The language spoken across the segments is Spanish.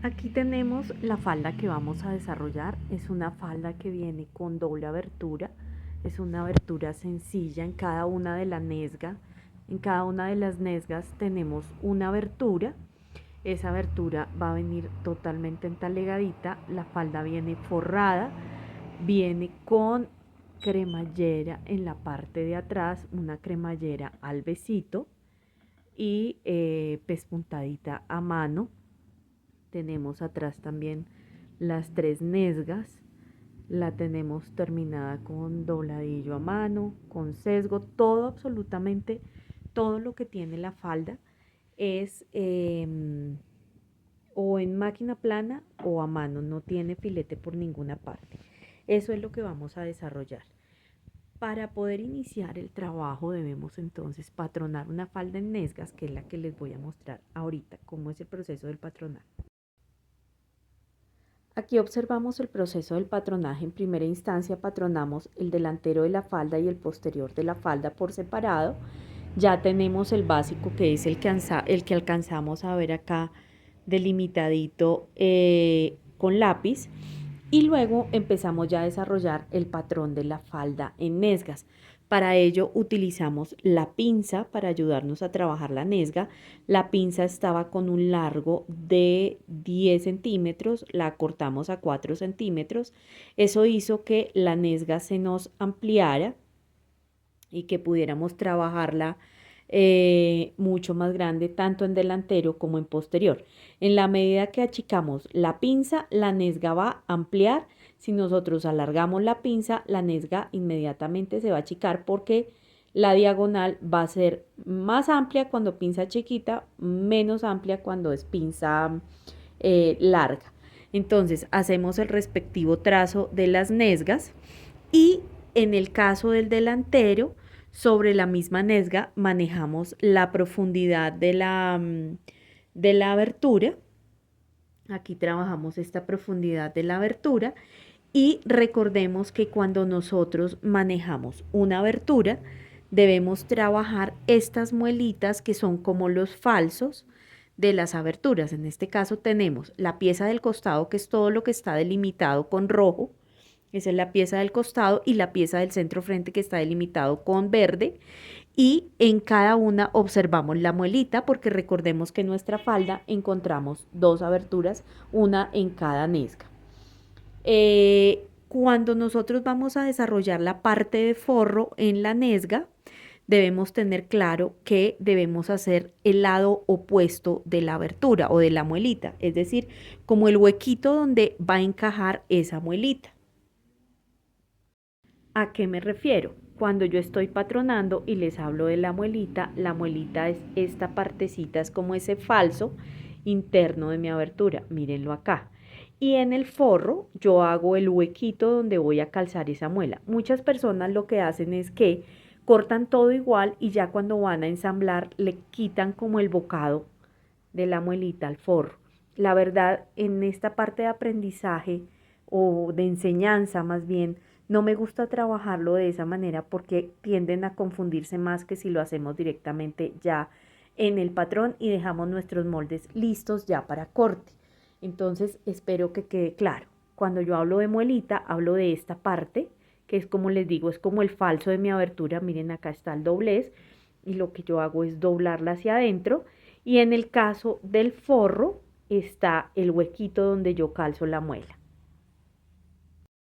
Aquí tenemos la falda que vamos a desarrollar. Es una falda que viene con doble abertura. Es una abertura sencilla en cada una de las nesgas. En cada una de las nesgas tenemos una abertura. Esa abertura va a venir totalmente entalegadita. La falda viene forrada. Viene con cremallera en la parte de atrás, una cremallera al besito y pespuntadita a mano. Tenemos atrás también las 3 nesgas. La tenemos terminada con dobladillo a mano, con sesgo, todo, absolutamente todo lo que tiene la falda es o en máquina plana o a mano, no tiene filete por ninguna parte. Eso es lo que vamos a desarrollar. Para poder iniciar el trabajo debemos entonces patronar una falda en nesgas, que es la que les voy a mostrar ahorita, cómo es el proceso del patronaje. Aquí observamos el proceso del patronaje. En primera instancia patronamos el delantero de la falda y el posterior de la falda por separado. Ya tenemos el básico, que es el que alcanzamos a ver acá delimitadito con lápiz. Y luego empezamos ya a desarrollar el patrón de la falda en nesgas. Para ello utilizamos la pinza para ayudarnos a trabajar la nesga. La pinza estaba con un largo de 10 centímetros, la cortamos a 4 centímetros. Eso hizo que la nesga se nos ampliara y que pudiéramos trabajarla mucho más grande, tanto en delantero como en posterior. En la medida que achicamos la pinza, la nesga va a ampliar. Si nosotros alargamos la pinza, la nesga inmediatamente se va a achicar, porque la diagonal va a ser más amplia cuando pinza chiquita, menos amplia cuando es pinza larga. Entonces hacemos el respectivo trazo de las nesgas y en el caso del delantero, sobre la misma nesga manejamos la profundidad de la abertura. Aquí trabajamos esta profundidad de la abertura y recordemos que cuando nosotros manejamos una abertura debemos trabajar estas muelitas que son como los falsos de las aberturas. En este caso tenemos la pieza del costado, que es todo lo que está delimitado con rojo. Esa es la pieza del costado, y la pieza del centro frente, que está delimitado con verde. Y en cada una observamos la muelita, porque recordemos que en nuestra falda encontramos 2 aberturas, una en cada nesga. Cuando nosotros vamos a desarrollar la parte de forro en la nesga, debemos tener claro que debemos hacer el lado opuesto de la abertura o de la muelita, es decir, como el huequito donde va a encajar esa muelita. ¿A qué me refiero? Cuando yo estoy patronando y les hablo de la muelita es esta partecita, es como ese falso interno de mi abertura, mírenlo acá. Y en el forro yo hago el huequito donde voy a calzar esa muela. Muchas personas lo que hacen es que cortan todo igual y ya cuando van a ensamblar le quitan como el bocado de la muelita al forro. La verdad, en esta parte de aprendizaje o de enseñanza más bien, no me gusta trabajarlo de esa manera, porque tienden a confundirse más que si lo hacemos directamente ya en el patrón y dejamos nuestros moldes listos ya para corte. Entonces espero que quede claro. Cuando yo hablo de muelita, hablo de esta parte, que es, como les digo, es como el falso de mi abertura. Miren, acá está el doblez y lo que yo hago es doblarla hacia adentro. Y en el caso del forro está el huequito donde yo calzo la muela.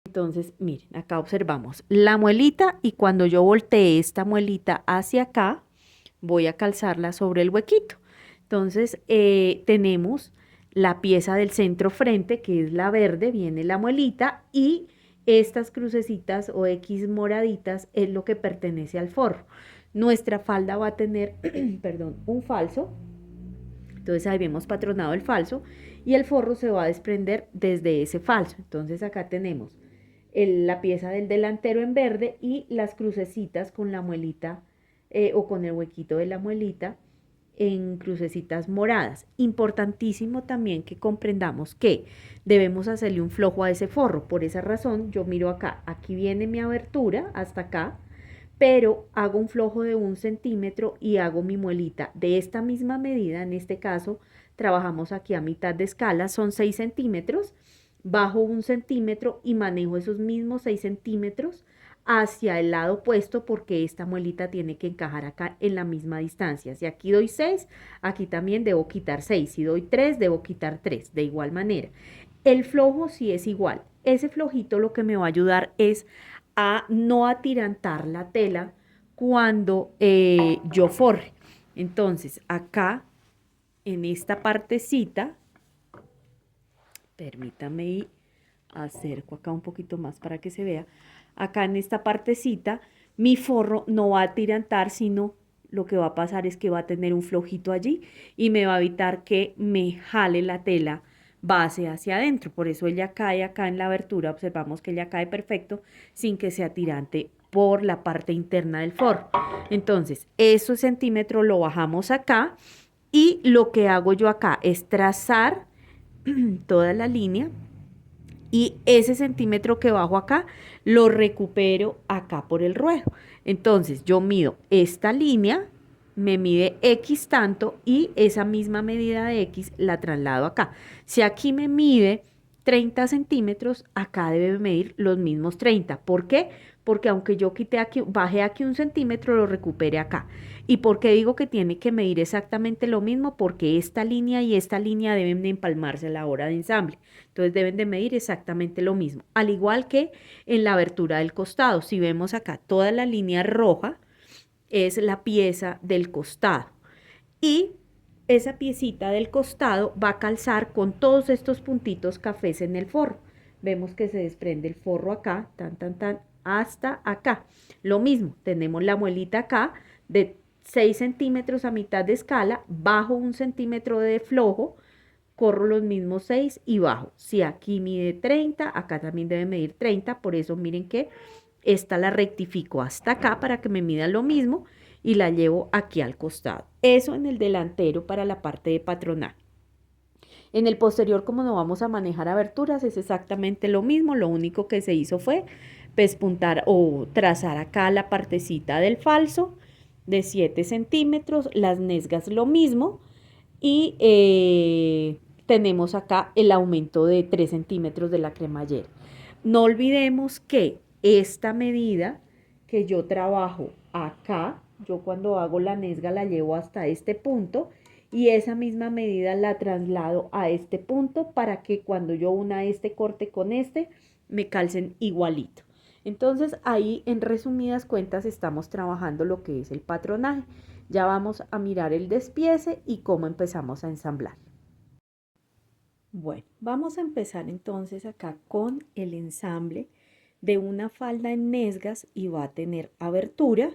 Entonces, miren, acá observamos la muelita, y cuando yo voltee esta muelita hacia acá, voy a calzarla sobre el huequito. Entonces, tenemos la pieza del centro frente, que es la verde, viene la muelita, y estas crucecitas o X moraditas es lo que pertenece al forro. Nuestra falda va a tener, perdón, un falso. Entonces ahí vemos patronado el falso y el forro se va a desprender desde ese falso. Entonces acá tenemos la pieza del delantero en verde y las crucecitas con la muelita o con el huequito de la muelita en crucecitas moradas. Importantísimo también que comprendamos que debemos hacerle un flojo a ese forro. Por esa razón yo miro acá, aquí viene mi abertura hasta acá, pero hago un flojo de 1 centímetro y hago mi muelita de esta misma medida. En este caso trabajamos aquí a mitad de escala, son 6 centímetros, bajo 1 centímetro y manejo esos mismos 6 centímetros hacia el lado opuesto, porque esta muelita tiene que encajar acá en la misma distancia. Si aquí doy 6, aquí también debo quitar 6. Si doy 3, debo quitar 3, de igual manera. El flojo sí es igual. Ese flojito lo que me va a ayudar es a no atirantar la tela cuando yo forre. Entonces, acá en esta partecita, permítame y acerco acá un poquito más para que se vea. Acá en esta partecita, mi forro no va a atirantar, sino lo que va a pasar es que va a tener un flojito allí y me va a evitar que me jale la tela base hacia adentro. Por eso ella cae acá en la abertura. Observamos que ella cae perfecto sin que sea tirante por la parte interna del forro. Entonces, ese centímetro lo bajamos acá y lo que hago yo acá es trazar toda la línea y ese centímetro que bajo acá lo recupero acá por el ruedo. Entonces yo mido esta línea, me mide X tanto y esa misma medida de X la traslado acá. Si aquí me mide 30 centímetros, acá debe medir los mismos 30. ¿Por qué? Porque aunque yo quité aquí, bajé aquí 1 centímetro, lo recupere acá. ¿Y por qué digo que tiene que medir exactamente lo mismo? Porque esta línea y esta línea deben de empalmarse a la hora de ensamble. Entonces deben de medir exactamente lo mismo. Al igual que en la abertura del costado. Si vemos acá, toda la línea roja es la pieza del costado. Y esa piecita del costado va a calzar con todos estos puntitos cafés en el forro. Vemos que se desprende el forro acá, tan, tan, tan, hasta acá. Lo mismo, tenemos la muelita acá de 6 centímetros a mitad de escala, bajo 1 centímetro de flojo, corro los mismos 6 y bajo. Si aquí mide 30, acá también debe medir 30, por eso miren que esta la rectifico hasta acá para que me mida lo mismo y la llevo aquí al costado. Eso en el delantero para la parte de patronaje. En el posterior, como no vamos a manejar aberturas, es exactamente lo mismo. Lo único que se hizo fue pespuntar o trazar acá la partecita del falso de 7 centímetros, las nesgas lo mismo y tenemos acá el aumento de 3 centímetros de la cremallera. No olvidemos que esta medida que yo trabajo acá, yo cuando hago la nesga la llevo hasta este punto y esa misma medida la traslado a este punto para que cuando yo una este corte con este me calcen igualito. Entonces ahí en resumidas cuentas estamos trabajando lo que es el patronaje. Ya vamos a mirar el despiece y cómo empezamos a ensamblar. Bueno, vamos a empezar entonces acá con el ensamble de una falda en nesgas y va a tener abertura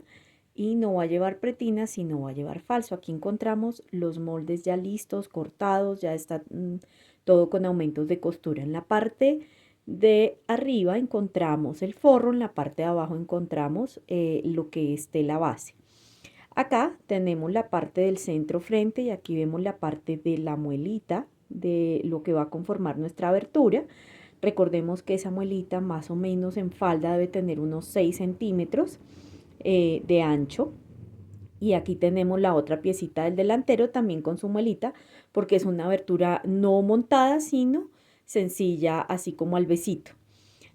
y no va a llevar pretina, sino va a llevar falso. Aquí encontramos los moldes ya listos, cortados, ya está todo con aumentos de costura. En la parte de arriba encontramos el forro, en la parte de abajo encontramos lo que es tela base. Acá tenemos la parte del centro frente y aquí vemos la parte de la muelita de lo que va a conformar nuestra abertura. Recordemos que esa muelita más o menos en falda debe tener unos 6 centímetros de ancho. Y aquí tenemos la otra piecita del delantero también con su muelita, porque es una abertura no montada, sino sencilla, así como al besito.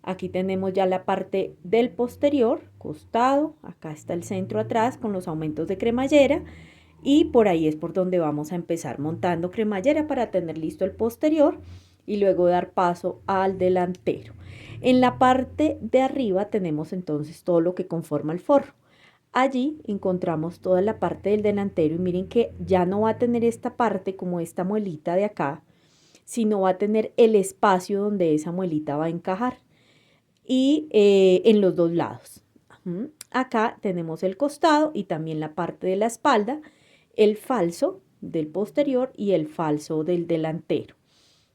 Aquí tenemos ya la parte del posterior, costado, acá está el centro atrás con los aumentos de cremallera y por ahí es por donde vamos a empezar montando cremallera para tener listo el posterior y luego dar paso al delantero. En la parte de arriba tenemos entonces todo lo que conforma el forro. Allí encontramos toda la parte del delantero y miren que ya no va a tener esta parte como esta muelita de acá, sino va a tener el espacio donde esa muelita va a encajar y en los dos lados. Acá tenemos el costado y también la parte de la espalda, el falso del posterior y el falso del delantero.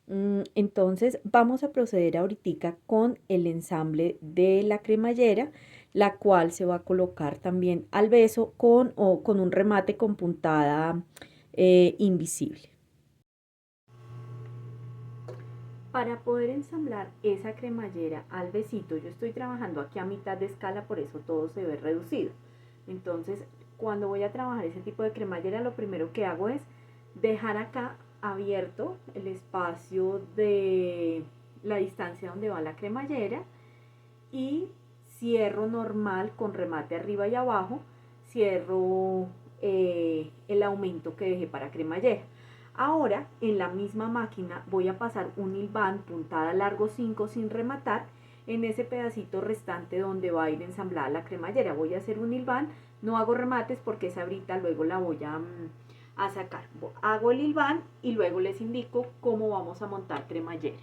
Entonces vamos a proceder ahorita con el ensamble de la cremallera, la cual se va a colocar también al beso con un remate con puntada invisible. Para poder ensamblar esa cremallera al besito, yo estoy trabajando aquí a mitad de escala, por eso todo se ve reducido. Entonces, cuando voy a trabajar ese tipo de cremallera, lo primero que hago es dejar acá abierto el espacio de la distancia donde va la cremallera y cierro normal con remate arriba y abajo, cierro el aumento que dejé para cremallera. Ahora en la misma máquina voy a pasar un hilván puntada largo 5 sin rematar en ese pedacito restante donde va a ir ensamblada la cremallera. Voy a hacer un hilván, no hago remates porque esa brita luego la voy a sacar. Hago el hilván y luego les indico cómo vamos a montar cremallera.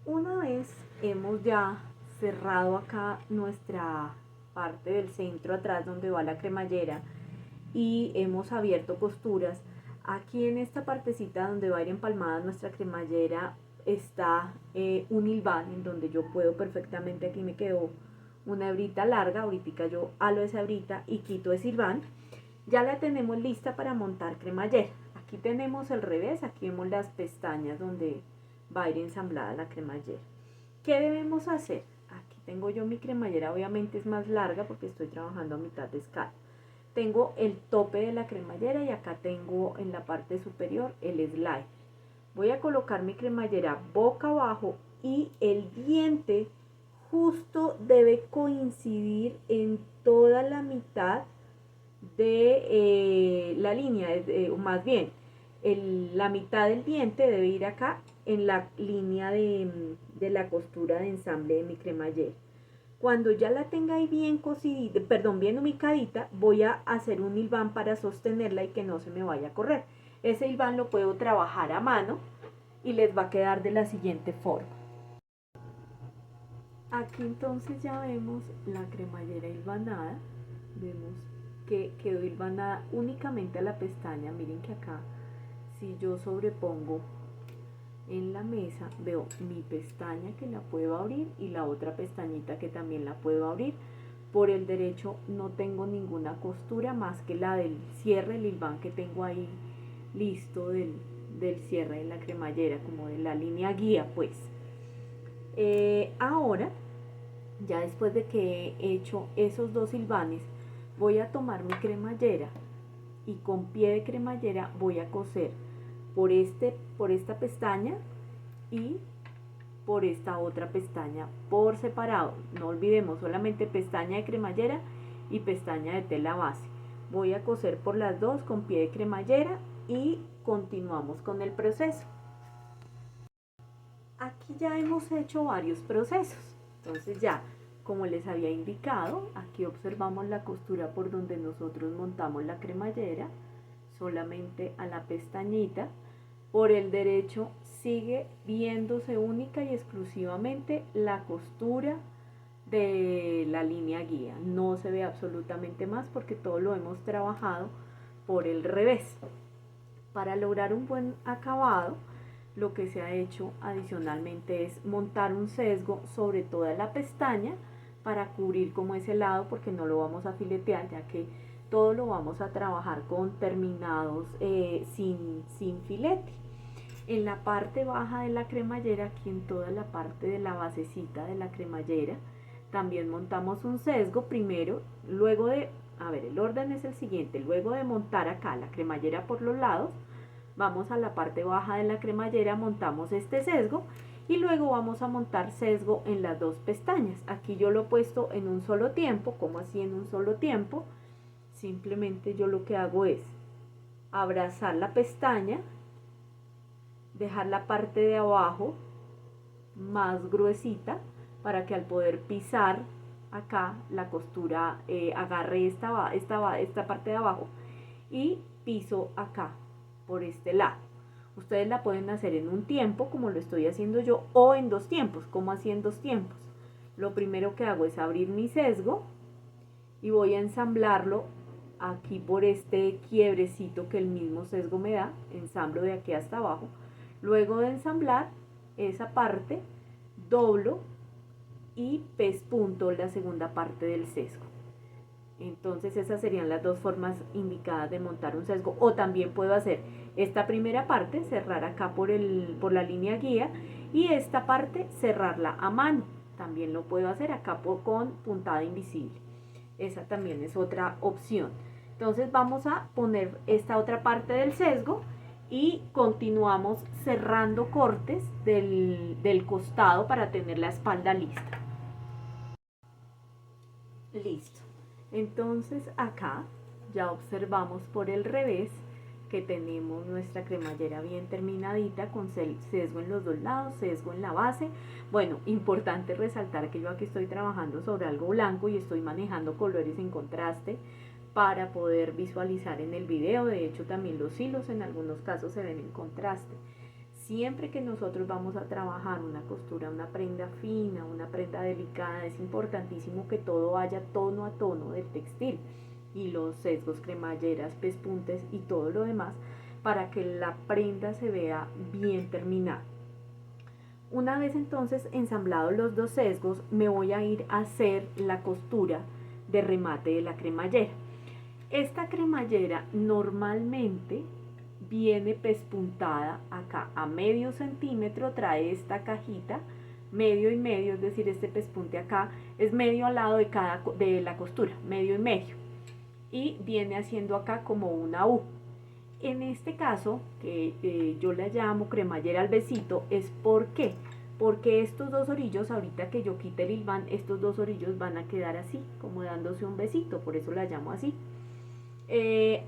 Una vez hemos ya cerrado acá nuestra parte del centro atrás donde va la cremallera y hemos abierto costuras, aquí en esta partecita donde va a ir empalmada nuestra cremallera está un hilván en donde yo puedo perfectamente, aquí me quedó una hebrita larga, ahorita yo halo esa hebrita y quito ese hilván. Ya la tenemos lista para montar cremallera. Aquí tenemos el revés, aquí vemos las pestañas donde va a ir ensamblada la cremallera. ¿Qué debemos hacer? Aquí tengo yo mi cremallera, obviamente es más larga porque estoy trabajando a mitad de escala. Tengo el tope de la cremallera y acá tengo en la parte superior el slide. Voy a colocar mi cremallera boca abajo y el diente justo debe coincidir en toda la mitad de la línea, o más bien, la mitad del diente debe ir acá en la línea de la costura de ensamble de mi cremallera. Cuando ya la tenga ahí bien cosidita, perdón, bien ubicadita, voy a hacer un hilván para sostenerla y que no se me vaya a correr. Ese hilván lo puedo trabajar a mano y les va a quedar de la siguiente forma. Aquí entonces ya vemos la cremallera hilvanada, vemos que quedó hilvanada únicamente a la pestaña. Miren que acá, si yo sobrepongo en la mesa, veo mi pestaña que la puedo abrir y la otra pestañita que también la puedo abrir. Por el derecho no tengo ninguna costura más que la del cierre, el hilván que tengo ahí listo del cierre de la cremallera, como de la línea guía pues. Ahora, ya después de que he hecho esos dos hilvanes, voy a tomar mi cremallera y con pie de cremallera voy a coser por esta pestaña y por esta otra pestaña por separado. No olvidemos, solamente pestaña de cremallera y pestaña de tela base. Voy a coser por las dos con pie de cremallera y continuamos con el proceso. Aquí ya hemos hecho varios procesos, entonces ya, como les había indicado, aquí observamos la costura por donde nosotros montamos la cremallera, solamente a la pestañita. Por el derecho sigue viéndose única y exclusivamente la costura de la línea guía, no se ve absolutamente más porque todo lo hemos trabajado por el revés. Para lograr un buen acabado, lo que se ha hecho adicionalmente es montar un sesgo sobre toda la pestaña para cubrir como ese lado, porque no lo vamos a filetear, ya que todo lo vamos a trabajar con terminados sin filete. En la parte baja de la cremallera, aquí en toda la parte de la basecita de la cremallera, también montamos un sesgo primero, luego de, a ver, el orden es el siguiente, luego de montar acá la cremallera por los lados, vamos a la parte baja de la cremallera, montamos este sesgo y luego vamos a montar sesgo en las dos pestañas. Aquí yo lo he puesto en un solo tiempo. ¿Cómo así en un solo tiempo? Simplemente yo lo que hago es abrazar la pestaña, dejar la parte de abajo más gruesita para que al poder pisar acá la costura agarre esta parte de abajo y piso acá por este lado. Ustedes la pueden hacer en un tiempo como lo estoy haciendo yo o en dos tiempos. ¿Cómo así en dos tiempos? Lo primero que hago es abrir mi sesgo y voy a ensamblarlo aquí por este quiebrecito que el mismo sesgo me da, ensamblo de aquí hasta abajo. Luego de ensamblar esa parte, doblo y pespunto la segunda parte del sesgo. Entonces esas serían las dos formas indicadas de montar un sesgo. O también puedo hacer esta primera parte, cerrar acá por la línea guía y esta parte cerrarla a mano. también lo puedo hacer acá con puntada invisible. Esa también es otra opción. Entonces vamos a poner esta otra parte del sesgo y continuamos cerrando cortes del costado para tener la espalda lista. Listo. Entonces acá ya observamos por el revés que tenemos nuestra cremallera bien terminadita con sesgo en los dos lados, sesgo en la base. Bueno, importante resaltar que yo aquí estoy trabajando sobre algo blanco y estoy manejando colores en contraste para poder visualizar en el video. De hecho, también los hilos en algunos casos se ven en contraste. Siempre que nosotros vamos a trabajar una costura, una prenda fina, una prenda delicada, es importantísimo que todo vaya tono a tono del textil, y los sesgos, cremalleras, pespuntes y todo lo demás, para que la prenda se vea bien terminada. Una vez entonces ensamblados los dos sesgos, me voy a ir a hacer la costura de remate de la cremallera. Esta cremallera normalmente viene pespuntada acá a medio centímetro, trae esta cajita medio y medio, es decir, este pespunte acá es medio al lado de la costura, medio y medio, y viene haciendo acá como una U. En este caso, que yo la llamo cremallera al besito, es porque estos dos orillos, ahorita que yo quite el hilván, estos dos orillos van a quedar así, como dándose un besito, por eso la llamo así.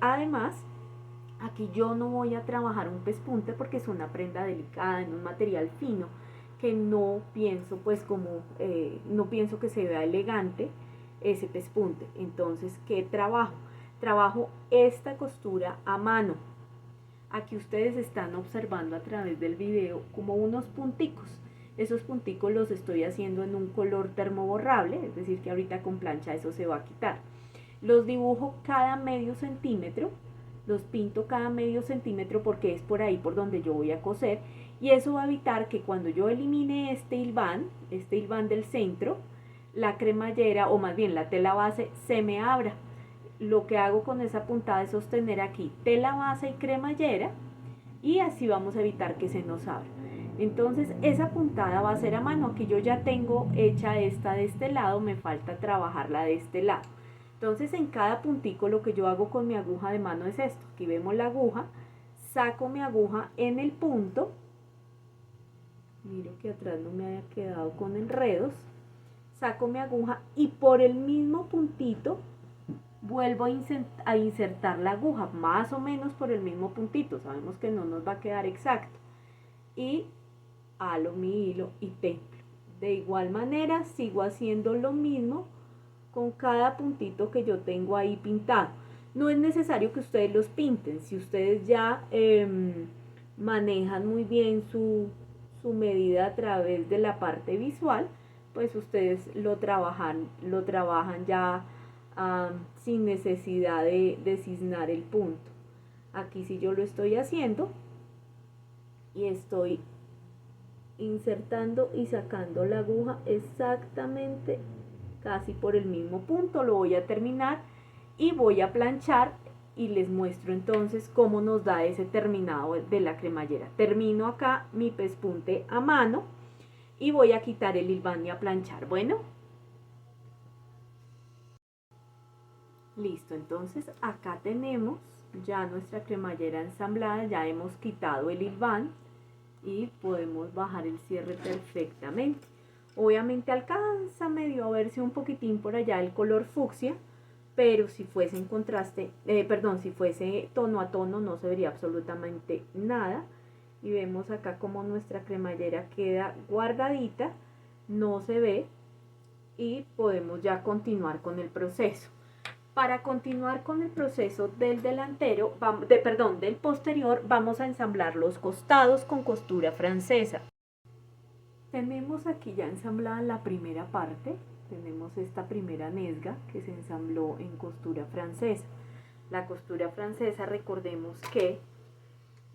Además, aquí yo no voy a trabajar un pespunte porque es una prenda delicada, en un material fino, que no pienso no pienso que se vea elegante ese pespunte. Entonces, ¿qué trabajo? Trabajo esta costura a mano. Aquí ustedes están observando a través del video como unos punticos. Esos punticos los estoy haciendo en un color termoborrable, es decir que ahorita con plancha eso se va a quitar. Los dibujo cada medio centímetro, los pinto cada medio centímetro porque es por ahí por donde yo voy a coser, y eso va a evitar que cuando yo elimine este hilván del centro, la cremallera, o más bien la tela base, se me abra. Lo que hago con esa puntada es sostener aquí tela base y cremallera, y así vamos a evitar que se nos abra. Entonces esa puntada va a ser a mano. Aquí yo ya tengo hecha esta de este lado, me falta trabajarla de este lado. Entonces en cada puntico lo que yo hago con mi aguja de mano es esto. Aquí vemos la aguja, saco mi aguja en el punto, miro que atrás no me haya quedado con enredos, saco mi aguja y por el mismo puntito vuelvo a insertar la aguja, más o menos por el mismo puntito, sabemos que no nos va a quedar exacto, y halo mi hilo y templo. De igual manera sigo haciendo lo mismo con cada puntito que yo tengo ahí pintado. No es necesario que ustedes los pinten, si ustedes ya manejan muy bien su medida a través de la parte visual, pues ustedes lo trabajan ya sin necesidad de cisnar el punto. Aquí sí yo lo estoy haciendo y estoy insertando y sacando la aguja exactamente casi por el mismo punto. Lo voy a terminar y voy a planchar y les muestro entonces cómo nos da ese terminado de la cremallera. Termino acá mi pespunte a mano y voy a quitar el hilván y a planchar. Bueno, listo. Entonces acá tenemos ya nuestra cremallera ensamblada, ya hemos quitado el hilván y podemos bajar el cierre perfectamente. Obviamente alcanza medio a verse un poquitín por allá el color fucsia, pero si fuese en contraste, si fuese tono a tono no se vería absolutamente nada. Y vemos acá como nuestra cremallera queda guardadita, no se ve, y podemos ya continuar con el proceso. Para continuar con el proceso del delantero, del posterior, vamos a ensamblar los costados con costura francesa. Tenemos aquí ya ensamblada la primera parte, tenemos esta primera nesga que se ensambló en costura francesa. La costura francesa, recordemos que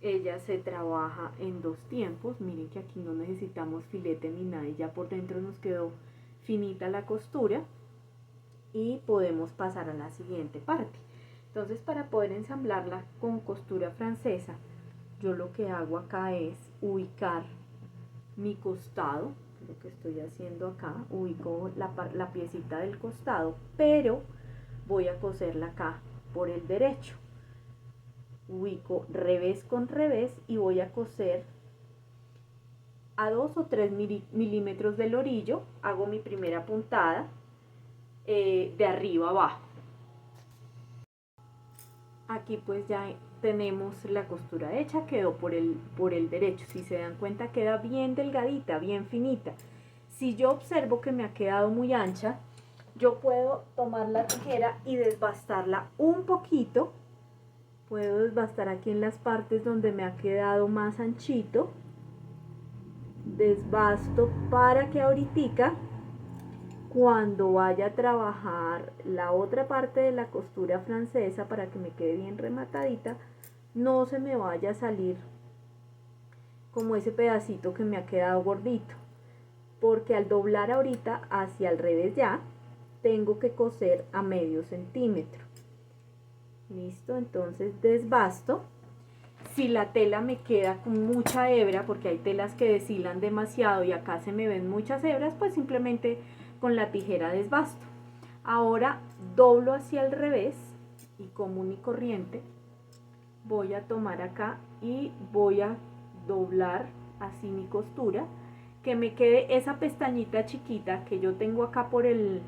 ella se trabaja en dos tiempos. Miren que aquí no necesitamos filete ni nada, y ya por dentro nos quedó finita la costura y podemos pasar a la siguiente parte. Entonces, para poder ensamblarla con costura francesa, yo lo que hago acá es ubicar mi costado, lo que estoy haciendo acá, ubico la piecita del costado, pero voy a coserla acá por el derecho. Ubico revés con revés y voy a coser a 2 o 3 milímetros del orillo. Hago mi primera puntada de arriba abajo. Aquí pues ya tenemos la costura hecha, quedó por el derecho. Si se dan cuenta, queda bien delgadita, bien finita. Si yo observo que me ha quedado muy ancha, yo puedo tomar la tijera y desbastarla un poquito. Puedo desbastar aquí en las partes donde me ha quedado más anchito. Desbasto para que ahorita, cuando vaya a trabajar la otra parte de la costura francesa, para que me quede bien rematadita, no se me vaya a salir como ese pedacito que me ha quedado gordito, porque al doblar ahorita hacia el revés ya tengo que coser a medio centímetro. Listo, entonces desbasto. Si la tela me queda con mucha hebra, porque hay telas que deshilan demasiado y acá se me ven muchas hebras, pues simplemente con la tijera desbasto. Ahora doblo hacia el revés y común y corriente voy a tomar acá y voy a doblar así mi costura, que me quede esa pestañita chiquita que yo tengo acá por el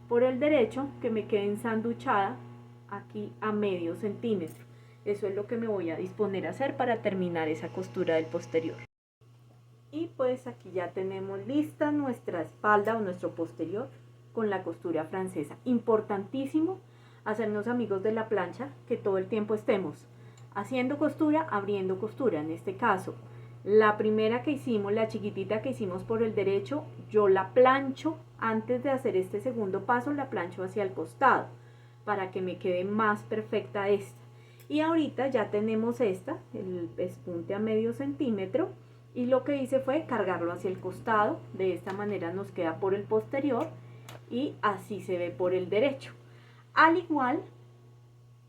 derecho, que me quede ensanduchada aquí a medio centímetro. Eso es lo que me voy a disponer a hacer para terminar esa costura del posterior. Y pues aquí ya tenemos lista nuestra espalda o nuestro posterior con la costura francesa. Importantísimo hacernos amigos de la plancha, que todo el tiempo estemos haciendo costura, abriendo costura. En este caso, la primera que hicimos, la chiquitita que hicimos por el derecho, yo la plancho antes de hacer este segundo paso, la plancho hacia el costado para que me quede más perfecta esta. Y ahorita ya tenemos esta, el pespunte a medio centímetro, y lo que hice fue cargarlo hacia el costado. De esta manera nos queda por el posterior y así se ve por el derecho. Al igual,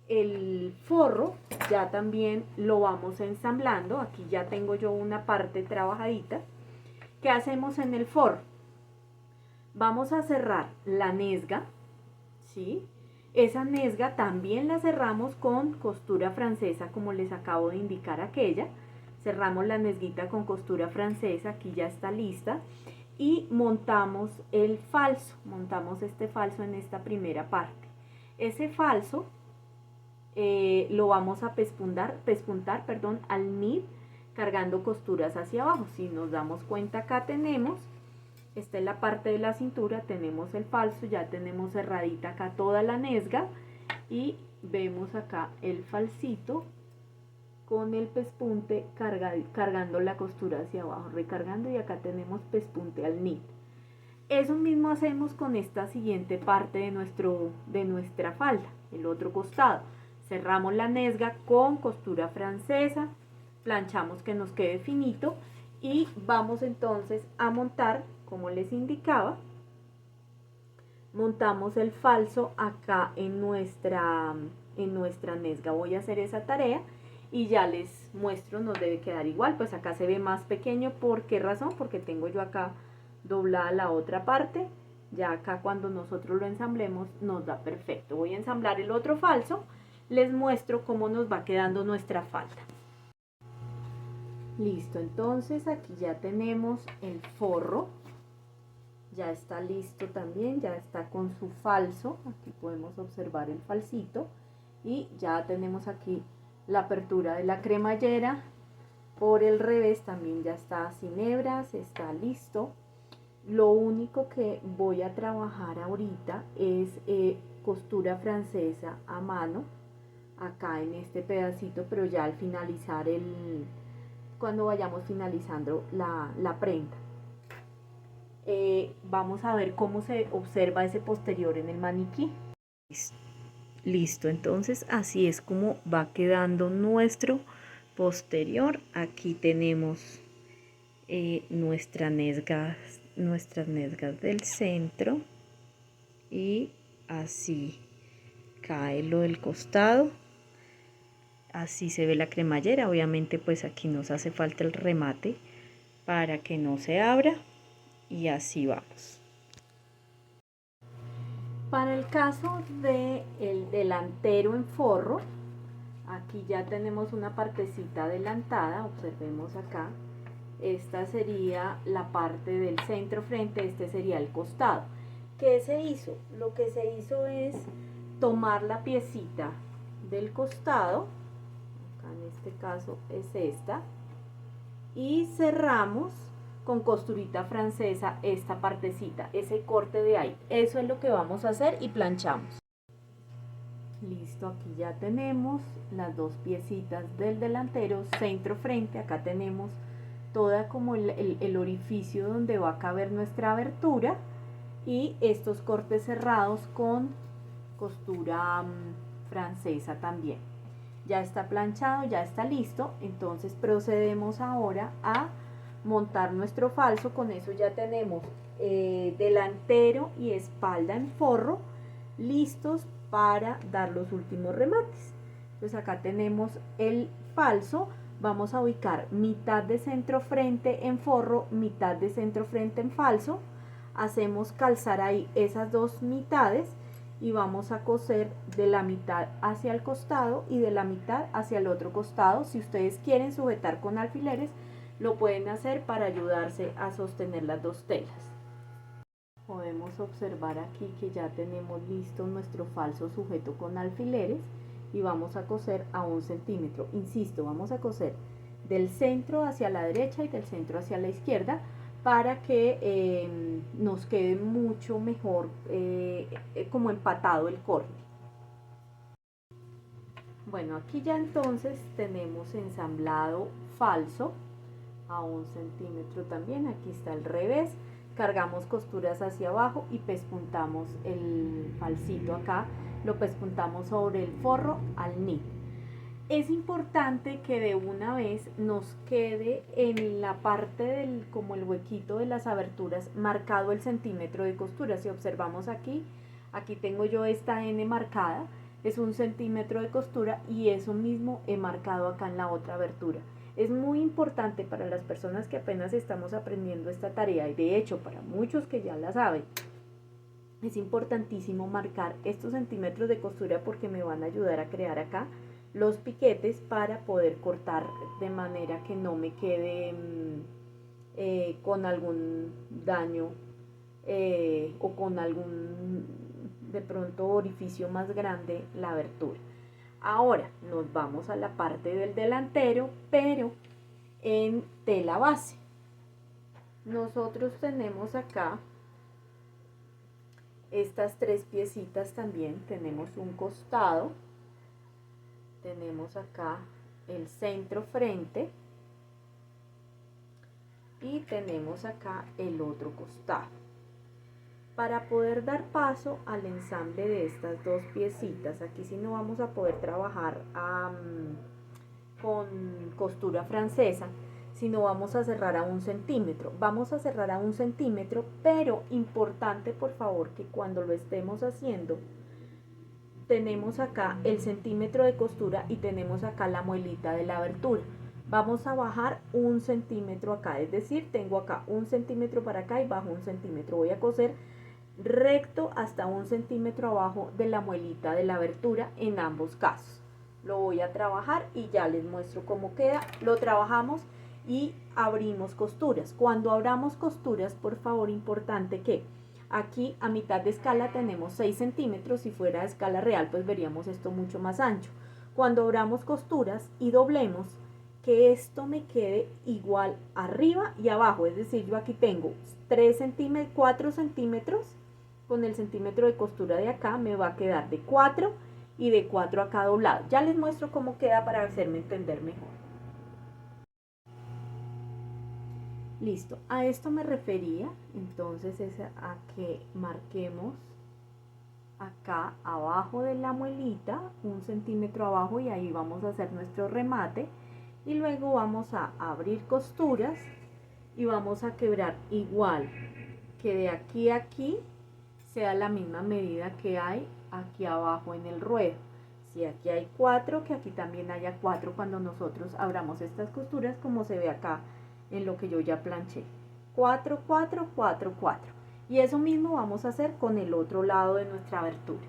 el forro ya también lo vamos ensamblando. Aquí ya tengo yo una parte trabajadita. ¿Qué hacemos en el forro? Vamos a cerrar la nesga, ¿sí? Esa nesga también la cerramos con costura francesa, como les acabo de indicar aquella. Cerramos la nesguita con costura francesa, aquí ya está lista. Y montamos el falso, montamos este falso en esta primera parte. Ese falso lo vamos a pespuntar, al nid, cargando costuras hacia abajo. Si nos damos cuenta, acá tenemos, esta es la parte de la cintura, tenemos el falso, ya tenemos cerradita acá toda la nesga y vemos acá el falsito con el pespunte cargando la costura hacia abajo, recargando, y acá tenemos pespunte al nid. Eso mismo hacemos con esta siguiente parte de nuestra falda, el otro costado. Cerramos la nesga con costura francesa, planchamos que nos quede finito y vamos entonces a montar, como les indicaba, montamos el falso acá en nuestra nesga. Voy a hacer esa tarea y ya les muestro. Nos debe quedar igual, pues acá se ve más pequeño. ¿Por qué razón? Porque tengo yo acá doblada la otra parte. Ya acá cuando nosotros lo ensamblemos nos da perfecto. Voy a ensamblar el otro falso, les muestro cómo nos va quedando nuestra falda. Listo, entonces aquí ya tenemos el forro, ya está listo también, ya está con su falso. Aquí podemos observar el falsito y ya tenemos aquí la apertura de la cremallera. Por el revés también ya está sin hebras, está listo. Lo único que voy a trabajar ahorita es costura francesa a mano acá en este pedacito, pero ya al finalizar cuando vayamos finalizando la prenda. Vamos a ver cómo se observa ese posterior en el maniquí. Listo, entonces así es como va quedando nuestro posterior. Aquí tenemos nuestras nesgas del centro y así cae lo del costado. Así se ve la cremallera. Obviamente pues aquí nos hace falta el remate para que no se abra. y así vamos. Para el caso del delantero en forro, aquí ya tenemos una partecita adelantada, observemos acá. Esta sería la parte del centro frente, este sería el costado. ¿Qué se hizo? Lo que se hizo es tomar la piecita del costado, acá en este caso es esta, y cerramos con costurita francesa esta partecita, ese corte de ahí. Eso es lo que vamos a hacer y planchamos. Listo, aquí ya tenemos las dos piecitas del delantero, centro frente, acá tenemos toda como el orificio donde va a caber nuestra abertura y estos cortes cerrados con costura francesa también. Ya está planchado, ya está listo, entonces procedemos ahora a montar nuestro falso. Con eso ya tenemos delantero y espalda en forro listos para dar los últimos remates. Entonces acá tenemos el falso, vamos a ubicar mitad de centro frente en forro, mitad de centro frente en falso, hacemos calzar ahí esas dos mitades y vamos a coser de la mitad hacia el costado y de la mitad hacia el otro costado. Si ustedes quieren sujetar con alfileres, lo pueden hacer para ayudarse a sostener las dos telas. Podemos observar aquí que ya tenemos listo nuestro falso sujeto con alfileres y vamos a coser a 1 centímetro. Insisto, vamos a coser del centro hacia la derecha y del centro hacia la izquierda para que nos quede mucho mejor como empatado el corte. Bueno, aquí ya entonces tenemos ensamblado falso a 1 centímetro también. Aquí está el revés, cargamos costuras hacia abajo y pespuntamos el falsito acá, lo pespuntamos sobre el forro al nid. Es importante que de una vez nos quede en la parte del, como el huequito de las aberturas, marcado el centímetro de costura. Si observamos aquí, aquí tengo yo esta N marcada, es 1 centímetro de costura y eso mismo he marcado acá en la otra abertura. Es muy importante para las personas que apenas estamos aprendiendo esta tarea y de hecho para muchos que ya la saben, es importantísimo marcar estos centímetros de costura porque me van a ayudar a crear acá los piquetes para poder cortar de manera que no me quede con algún daño o con algún de pronto orificio más grande la abertura. Ahora nos vamos a la parte del delantero, pero en tela base. Nosotros tenemos acá estas tres piecitas también, tenemos un costado, tenemos acá el centro frente y tenemos acá el otro costado. Para poder dar paso al ensamble de estas dos piecitas, aquí sí no vamos a poder trabajar con costura francesa, sino vamos a cerrar a 1 centímetro. Vamos a cerrar a 1 centímetro, pero importante por favor que cuando lo estemos haciendo, tenemos acá el centímetro de costura y tenemos acá la muelita de la abertura. Vamos a bajar 1 centímetro acá, es decir, tengo acá 1 centímetro para acá y bajo 1 centímetro. Voy a coser recto hasta 1 centímetro abajo de la muelita de la abertura en ambos casos. Lo voy a trabajar y ya les muestro cómo queda. Lo trabajamos y abrimos costuras. Cuando abramos costuras, por favor, importante que aquí a mitad de escala tenemos 6 centímetros. Si fuera a escala real, pues veríamos esto mucho más ancho. Cuando abramos costuras y doblemos, que esto me quede igual arriba y abajo. Es decir, yo aquí tengo 3 centímetros, 4 centímetros. Con el centímetro de costura de acá me va a quedar de 4 y de 4 acá doblado. Ya les muestro cómo queda para hacerme entender mejor. Listo, a esto me refería, entonces es a que marquemos acá abajo de la muelita, 1 centímetro abajo y ahí vamos a hacer nuestro remate y luego vamos a abrir costuras y vamos a quebrar igual que de aquí a aquí sea la misma medida que hay aquí abajo en el ruedo. Si aquí hay 4, que aquí también haya 4 cuando nosotros abramos estas costuras como se ve acá en lo que yo ya planché. 4, 4, 4, 4. Y eso mismo vamos a hacer con el otro lado de nuestra abertura.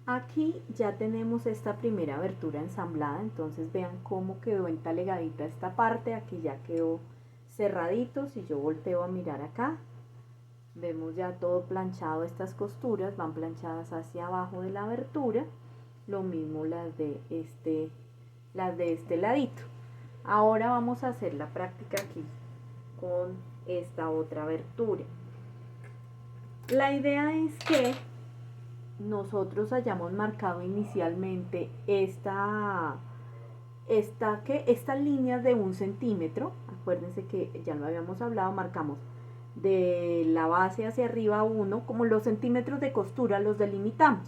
Aquí ya tenemos esta primera abertura ensamblada, entonces vean cómo quedó entalegadita esta parte. Aquí ya quedó cerradito. Si yo volteo a mirar acá, vemos ya todo planchado. Estas costuras van planchadas hacia abajo de la abertura, lo mismo las de este ladito. Ahora vamos a hacer la práctica aquí con esta otra abertura. La idea es que nosotros hayamos marcado inicialmente estas líneas de 1 centímetro. Acuérdense que ya lo habíamos hablado, marcamos de la base hacia arriba 1, como los centímetros de costura los delimitamos.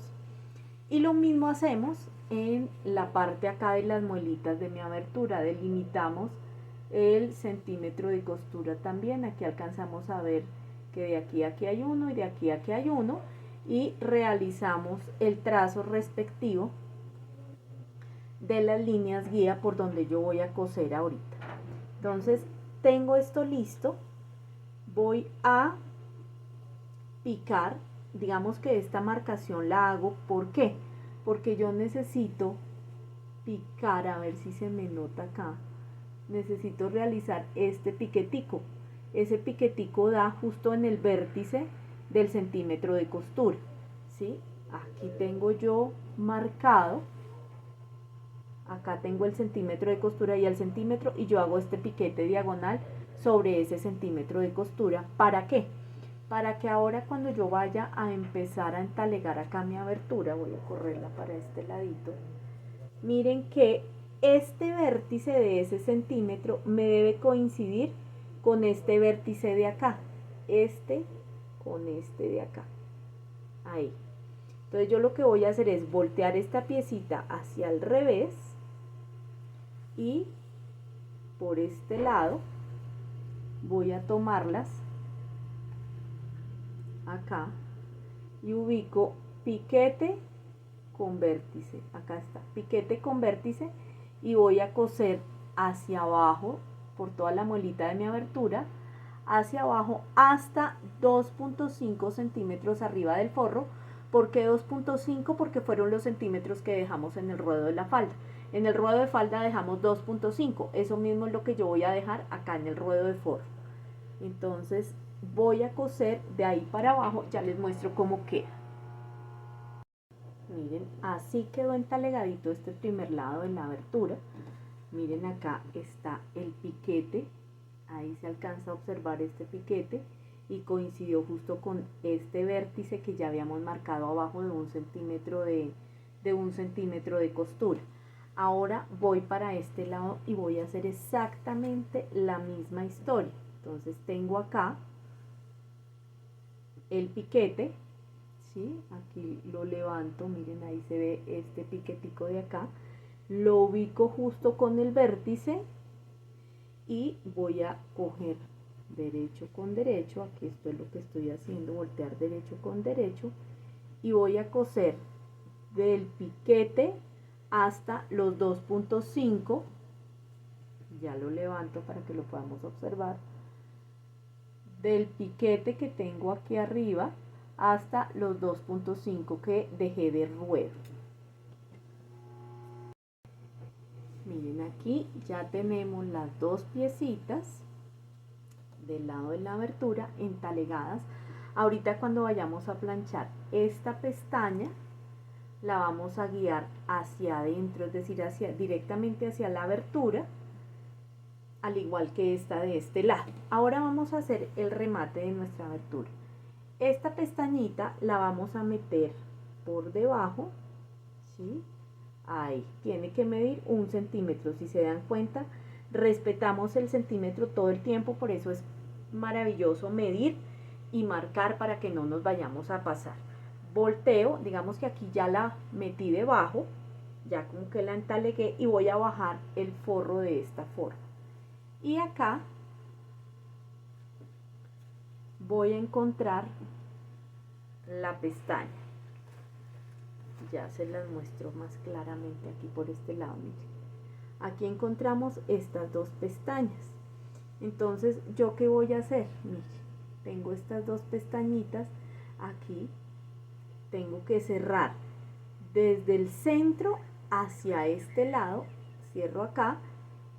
Y lo mismo hacemos en la parte acá de las muelitas de mi abertura, delimitamos el centímetro de costura también. Aquí alcanzamos a ver que de aquí a aquí hay uno y de aquí a aquí hay uno, y realizamos el trazo respectivo de las líneas guía por donde yo voy a coser ahorita. Entonces tengo esto listo, voy a picar. Digamos que esta marcación la hago, ¿por qué? Porque yo necesito picar, a ver si se me nota acá, necesito realizar este piquetico. Ese piquetico da justo en el vértice del centímetro de costura, ¿sí? Aquí tengo yo marcado, acá tengo el centímetro de costura y el centímetro, y yo hago este piquete diagonal sobre ese centímetro de costura. ¿Para qué? Para que ahora cuando yo vaya a empezar a entalegar acá mi abertura, voy a correrla para este ladito, miren que este vértice de ese centímetro me debe coincidir con este vértice de acá, este con este de acá, ahí. Entonces yo lo que voy a hacer es voltear esta piecita hacia el revés, y por este lado voy a tomarlas acá y ubico piquete con vértice. Acá está, piquete con vértice, y voy a coser hacia abajo por toda la muelita de mi abertura, hacia abajo hasta 2.5 centímetros arriba del forro. ¿Por qué 2.5? Porque fueron los centímetros que dejamos en el ruedo de la falda. En el ruedo de falda dejamos 2.5, eso mismo es lo que yo voy a dejar acá en el ruedo de forro. Entonces voy a coser de ahí para abajo, ya les muestro cómo queda. Miren, así quedó entalegadito este primer lado de la abertura. Miren, acá está el piquete, ahí se alcanza a observar este piquete, y coincidió justo con este vértice que ya habíamos marcado abajo de 1 centímetro de costura. Ahora voy para este lado y voy a hacer exactamente la misma historia. Entonces tengo acá el piquete, ¿sí? Aquí lo levanto, miren, ahí se ve este piquetico de acá, lo ubico justo con el vértice y voy a coger derecho con derecho. Aquí esto es lo que estoy haciendo, voltear derecho con derecho, y voy a coser del piquete hasta los 2.5, ya lo levanto para que lo podamos observar, del piquete que tengo aquí arriba hasta los 2.5 que dejé de ruedo. Miren, aquí ya tenemos las dos piecitas del lado de la abertura entalegadas. Ahorita cuando vayamos a planchar esta pestaña, la vamos a guiar hacia adentro, es decir, directamente hacia la abertura, al igual que esta de este lado. Ahora vamos a hacer el remate de nuestra abertura. Esta pestañita la vamos a meter por debajo, ¿sí? Ahí, tiene que medir 1 centímetro. Si se dan cuenta, respetamos el centímetro todo el tiempo, por eso es maravilloso medir y marcar para que no nos vayamos a pasar. Volteo, digamos que aquí ya la metí debajo, ya como que la entalegué, y voy a bajar el forro de esta forma. Y acá voy a encontrar la pestaña. Ya se las muestro más claramente aquí por este lado. Miren. Aquí encontramos estas dos pestañas. Entonces, ¿yo qué voy a hacer? Mire, tengo estas dos pestañitas aquí, tengo que cerrar desde el centro hacia este lado, cierro acá,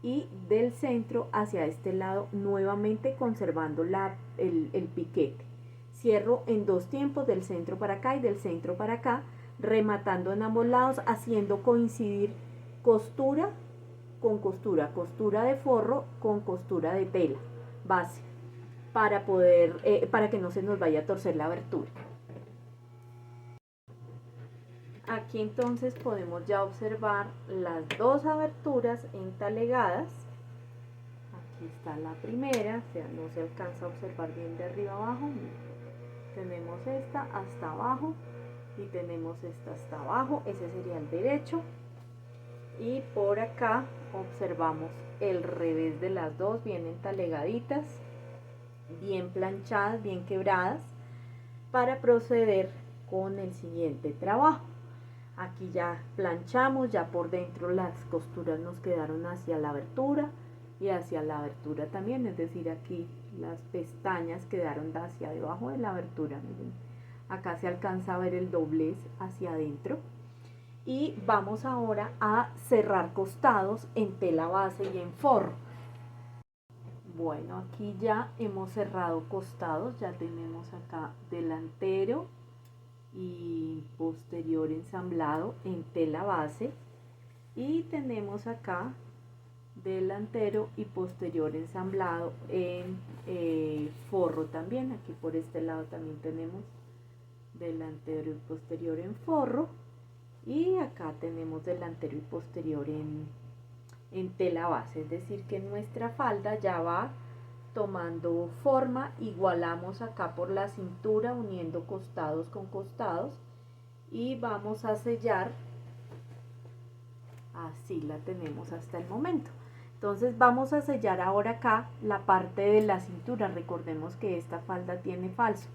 y del centro hacia este lado, nuevamente conservando el piquete. Cierro en dos tiempos, del centro para acá y del centro para acá, rematando en ambos lados, haciendo coincidir costura con costura, costura de forro con costura de tela base, para que no se nos vaya a torcer la abertura. Aquí entonces podemos ya observar las dos aberturas entalegadas. Aquí está la primera, o sea, no se alcanza a observar bien de arriba abajo. Tenemos esta hasta abajo y tenemos esta hasta abajo, ese sería el derecho. Y por acá observamos el revés de las dos, bien entalegaditas, bien planchadas, bien quebradas, para proceder con el siguiente trabajo. Aquí ya planchamos, ya por dentro las costuras nos quedaron hacia la abertura y hacia la abertura también, es decir, aquí las pestañas quedaron hacia debajo de la abertura. Miren, acá se alcanza a ver el doblez hacia adentro. Y vamos ahora a cerrar costados en tela base y en forro. Bueno, aquí ya hemos cerrado costados, ya tenemos acá delantero y posterior ensamblado en tela base, y tenemos acá delantero y posterior ensamblado en forro también. Aquí por este lado también tenemos delantero y posterior en forro, y acá tenemos delantero y posterior en tela base, es decir que nuestra falda ya va tomando forma. Igualamos acá por la cintura uniendo costados con costados y vamos a sellar. Así la tenemos hasta el momento. Entonces vamos a sellar ahora acá la parte de la cintura. Recordemos que esta falda tiene falso.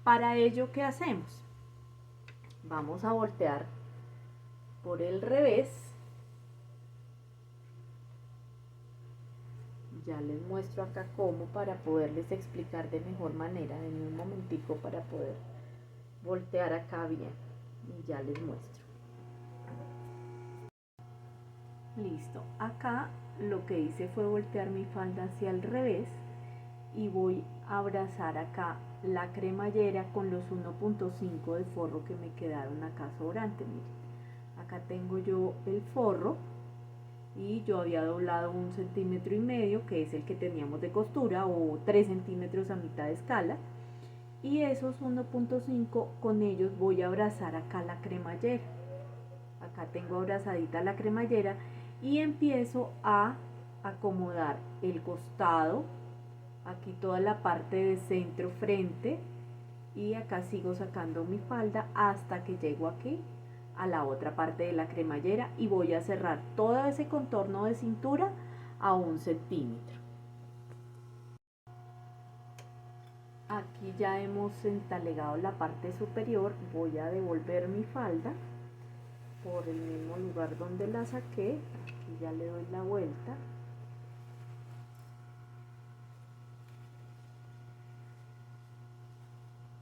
Para ello, ¿qué hacemos? Vamos a voltear por el revés. Ya les muestro acá cómo, para poderles explicar de mejor manera. Denme un momentico para poder voltear acá bien y ya les muestro. Listo, acá lo que hice fue voltear mi falda hacia el revés y voy a abrazar acá la cremallera con los 1.5 de forro que me quedaron acá sobrante. Miren, acá tengo yo el forro y yo había doblado 1,5 cm, que es el que teníamos de costura, o 3 centímetros a mitad de escala, y esos 1.5 con ellos voy a abrazar acá la cremallera. Acá tengo abrazadita la cremallera y empiezo a acomodar el costado, aquí toda la parte de centro frente, y acá sigo sacando mi falda hasta que llego aquí a la otra parte de la cremallera y voy a cerrar todo ese contorno de cintura a 1 centímetro. Aquí ya hemos entalegado la parte superior. Voy a devolver mi falda por el mismo lugar donde la saqué. Aquí ya le doy la vuelta.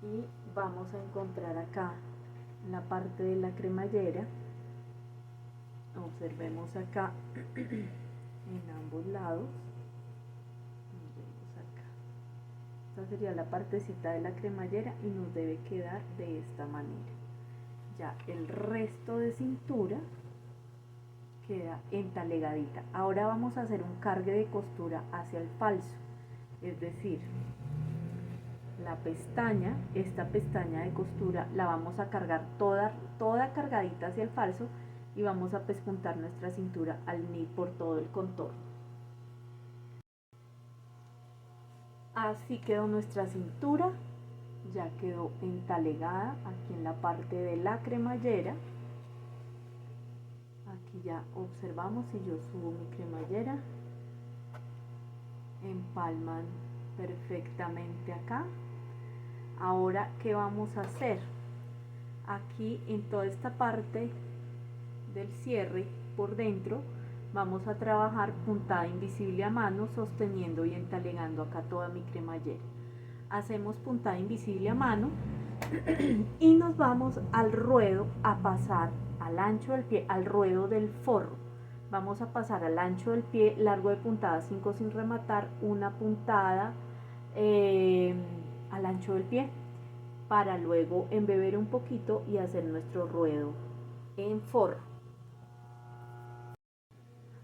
Y vamos a encontrar acá la parte de la cremallera. Observemos acá en ambos lados. Vemos acá. Esta sería la partecita de la cremallera y nos debe quedar de esta manera. Ya el resto de cintura queda entalegadita. Ahora vamos a hacer un cargue de costura hacia el falso, es decir, la pestaña, esta pestaña de costura la vamos a cargar toda cargadita hacia el falso y vamos a pespuntar nuestra cintura al nid por todo el contorno. Así quedó nuestra cintura, ya quedó entalegada aquí en la parte de la cremallera. Aquí ya observamos, si yo subo mi cremallera, empalman perfectamente acá. Ahora, ¿qué vamos a hacer? Aquí en toda esta parte del cierre por dentro Vamos a trabajar puntada invisible a mano, sosteniendo y entalegando acá toda mi cremallera. Hacemos puntada invisible a mano y nos vamos al ruedo a pasar al ancho del pie, al ruedo del forro. Vamos a pasar al ancho del pie, largo de puntada 5 sin rematar, una puntada al ancho del pie, para luego embeber un poquito y hacer nuestro ruedo en forro.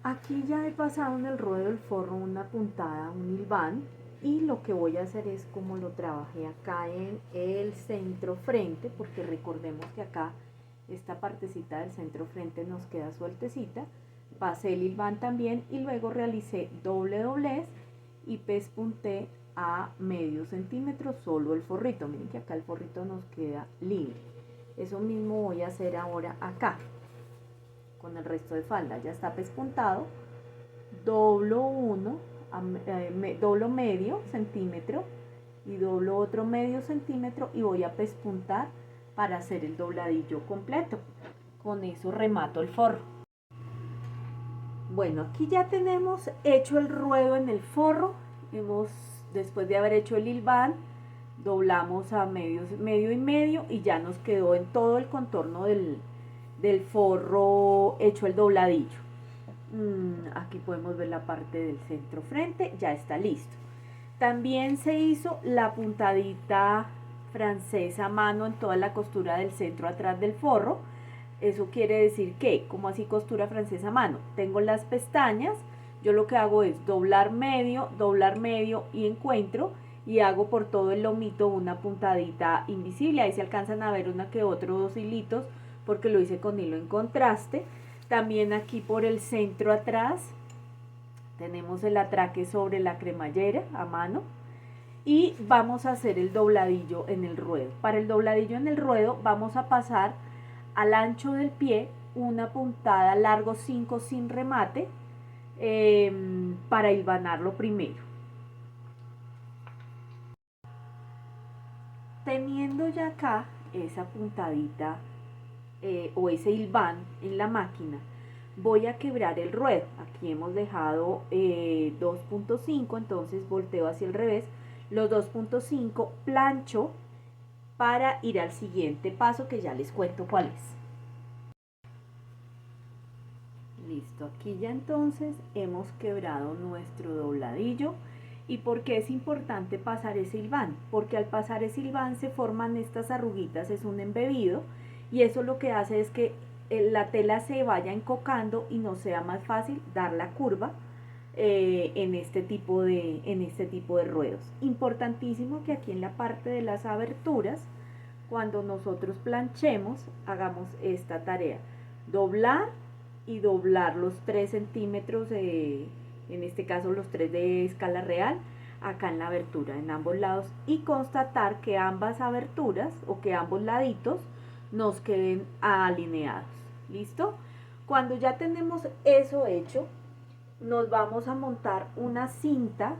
Aquí ya he pasado en el ruedo del forro una puntada, un hilván, y lo que voy a hacer es como lo trabajé acá en el centro frente, porque recordemos que acá esta partecita del centro frente nos queda sueltecita. Pasé el hilván también y luego realicé doble doblez y pespunté a medio centímetro solo el forrito. Miren que acá el forrito nos queda libre. Eso mismo voy a hacer ahora acá con el resto de falda. Ya está pespuntado, doblo doblo medio centímetro y doblo otro medio centímetro y voy a pespuntar para hacer el dobladillo completo. Con eso remato el forro. Bueno, aquí ya tenemos hecho el ruedo en el forro. Después de haber hecho el hilván, doblamos a medio y medio y ya nos quedó en todo el contorno del forro hecho el dobladillo. Aquí podemos ver la parte del centro frente, ya está listo. También se hizo la puntadita francesa a mano en toda la costura del centro atrás del forro. Eso quiere decir que, como así costura francesa a mano, tengo las pestañas, yo lo que hago es doblar medio y encuentro y hago por todo el lomito una puntadita invisible. Ahí se alcanzan a ver una que otros hilitos porque lo hice con hilo en contraste. También aquí por el centro atrás tenemos el atraque sobre la cremallera a mano y vamos a hacer el dobladillo en el ruedo. Para el dobladillo en el ruedo vamos a pasar al ancho del pie una puntada largo 5 sin remate para hilvanarlo primero. Teniendo ya acá esa puntadita o ese hilván en la máquina, voy a quebrar el ruedo. Aquí hemos dejado 2.5, entonces volteo hacia el revés, los 2.5 plancho para ir al siguiente paso que ya les cuento cuál es. Listo, aquí ya entonces hemos quebrado nuestro dobladillo. ¿Y por qué es importante pasar ese hilván? Porque al pasar ese hilván se forman estas arruguitas, es un embebido, y eso lo que hace es que la tela se vaya encocando y nos sea más fácil dar la curva en este tipo de ruedos. Importantísimo que aquí en la parte de las aberturas, cuando nosotros planchemos, hagamos esta tarea: doblar y doblar los 3 centímetros, en este caso los 3 de escala real, acá en la abertura, en ambos lados, y constatar que ambas aberturas o que ambos laditos nos queden alineados. ¿Listo? Cuando ya tenemos eso hecho, nos vamos a montar una cinta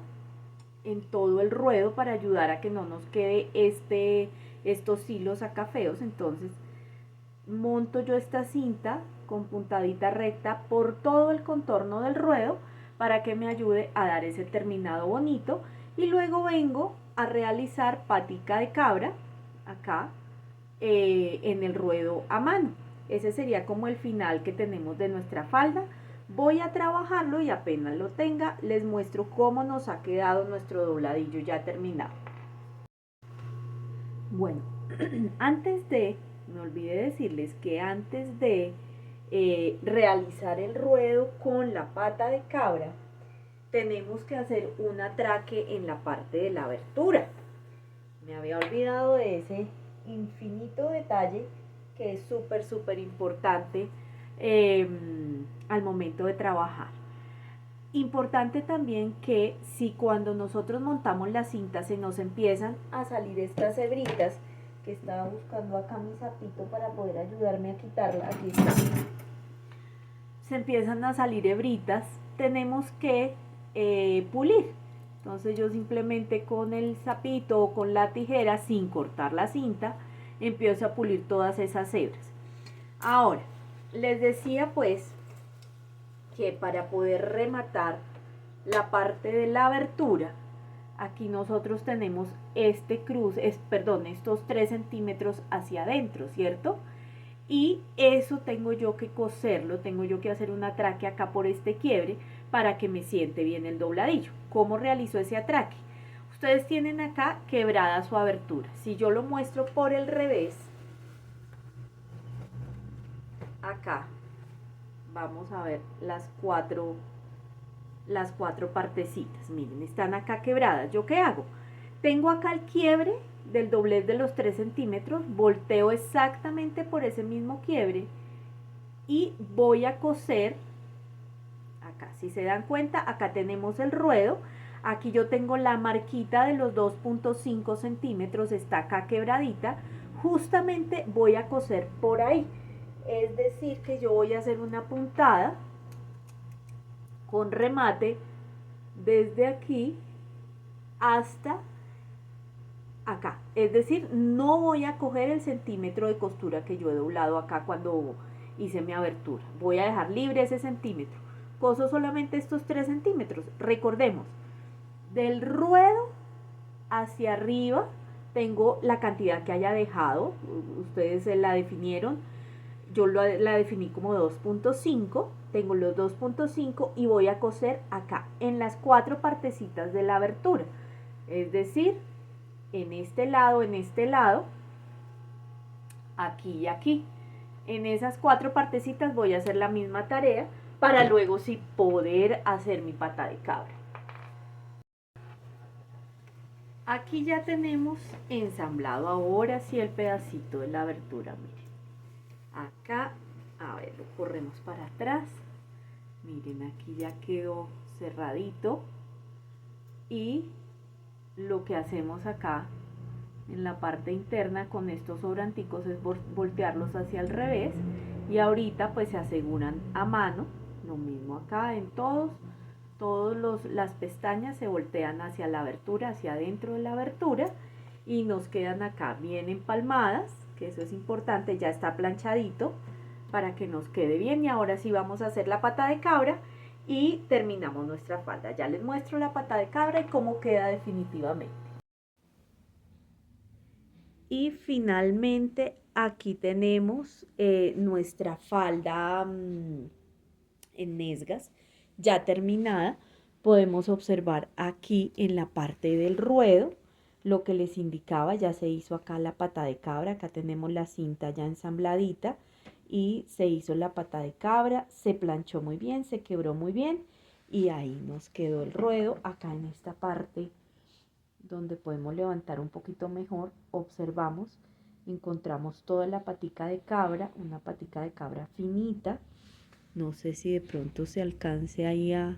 en todo el ruedo para ayudar a que no nos quede estos hilos acá feos. Entonces monto yo esta cinta con puntadita recta por todo el contorno del ruedo para que me ayude a dar ese terminado bonito, y luego vengo a realizar patica de cabra acá en el ruedo a mano. Ese sería como el final que tenemos de nuestra falda. Voy a trabajarlo y apenas lo tenga les muestro cómo nos ha quedado nuestro dobladillo ya terminado. Bueno, me olvidé decirles que antes de realizar el ruedo con la pata de cabra, tenemos que hacer un atraque en la parte de la abertura. Me había olvidado de ese infinito detalle que es súper importante al momento de trabajar. Importante también que si cuando nosotros montamos la cinta se nos empiezan a salir estas hebritas, que estaba buscando acá mi sapito para poder ayudarme a quitarla, aquí está, se empiezan a salir hebritas, tenemos que pulir. Entonces yo simplemente con el sapito o con la tijera, sin cortar la cinta, empiezo a pulir todas esas hebras. Ahora, les decía pues que para poder rematar la parte de la abertura, aquí nosotros tenemos estos 3 centímetros hacia adentro, ¿cierto? Y eso tengo yo que coserlo, tengo yo que hacer un atraque acá por este quiebre para que me siente bien el dobladillo. ¿Cómo realizo ese atraque? Ustedes tienen acá quebrada su abertura. Si yo lo muestro por el revés, acá vamos a ver las cuatro partecitas. Miren, están acá quebradas. ¿Yo qué hago? Tengo acá el quiebre del doblez de los 3 centímetros, volteo exactamente por ese mismo quiebre y voy a coser acá. Si se dan cuenta, acá tenemos el ruedo. Aquí yo tengo la marquita de los 2.5 centímetros, está acá quebradita. Justamente voy a coser por ahí. Es decir, que yo voy a hacer una puntada con remate desde aquí hasta acá. Es decir, no voy a coger el centímetro de costura que yo he doblado acá cuando hice mi abertura. Voy a dejar libre ese centímetro. Coso solamente estos 3 centímetros. Recordemos, del ruedo hacia arriba tengo la cantidad que haya dejado. Ustedes la definieron. Yo la definí como 2.5. Tengo los 2.5 y voy a coser acá en las 4 partecitas de la abertura. Es decir, en este lado, aquí y aquí. En esas 4 partecitas voy a hacer la misma tarea para luego sí poder hacer mi pata de cabra. Aquí ya tenemos ensamblado ahora sí el pedacito de la abertura, miren. Acá, a ver, lo corremos para atrás. Miren, aquí ya quedó cerradito. Y lo que hacemos acá en la parte interna con estos sobranticos es voltearlos hacia el revés, y ahorita pues se aseguran a mano. Lo mismo acá en las pestañas se voltean hacia la abertura, hacia adentro de la abertura, y nos quedan acá bien empalmadas, que eso es importante. Ya está planchadito para que nos quede bien. Y ahora sí vamos a hacer la pata de cabra y terminamos nuestra falda. Ya les muestro la pata de cabra y cómo queda definitivamente. Y finalmente aquí tenemos nuestra falda en nesgas ya terminada. Podemos observar aquí en la parte del ruedo lo que les indicaba. Ya se hizo acá la pata de cabra. Acá tenemos la cinta ya ensambladita y se hizo la pata de cabra. Se planchó muy bien, se quebró muy bien y ahí nos quedó el ruedo. Acá en esta parte donde podemos levantar un poquito mejor, observamos, encontramos toda la patica de cabra, una patica de cabra finita. No sé si de pronto se alcance ahí a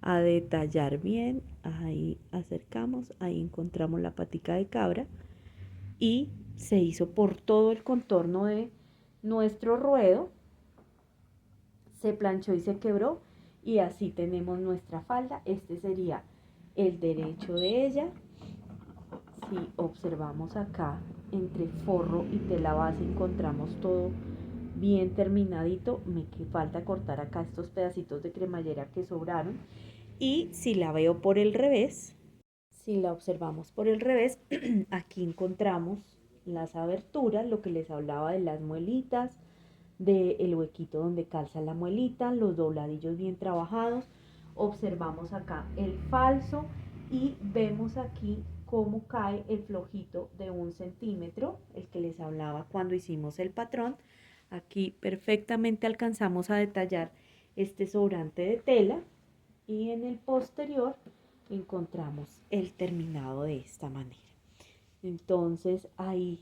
detallar bien. Ahí acercamos, ahí encontramos la patica de cabra y se hizo por todo el contorno de nuestro ruedo, se planchó y se quebró, y así tenemos nuestra falda. Este sería el derecho de ella. Si observamos acá entre forro y tela base encontramos todo bien terminadito. Me falta cortar acá estos pedacitos de cremallera que sobraron. Y si la veo por el revés, si la observamos por el revés, aquí encontramos las aberturas, lo que les hablaba de las muelitas, del huequito donde calza la muelita, los dobladillos bien trabajados. Observamos acá el falso y vemos aquí cómo cae el flojito de 1 centímetro, el que les hablaba cuando hicimos el patrón. Aquí perfectamente alcanzamos a detallar este sobrante de tela, y en el posterior encontramos el terminado de esta manera. Entonces ahí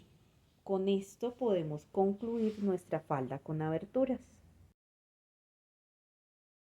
con esto podemos concluir nuestra falda con aberturas.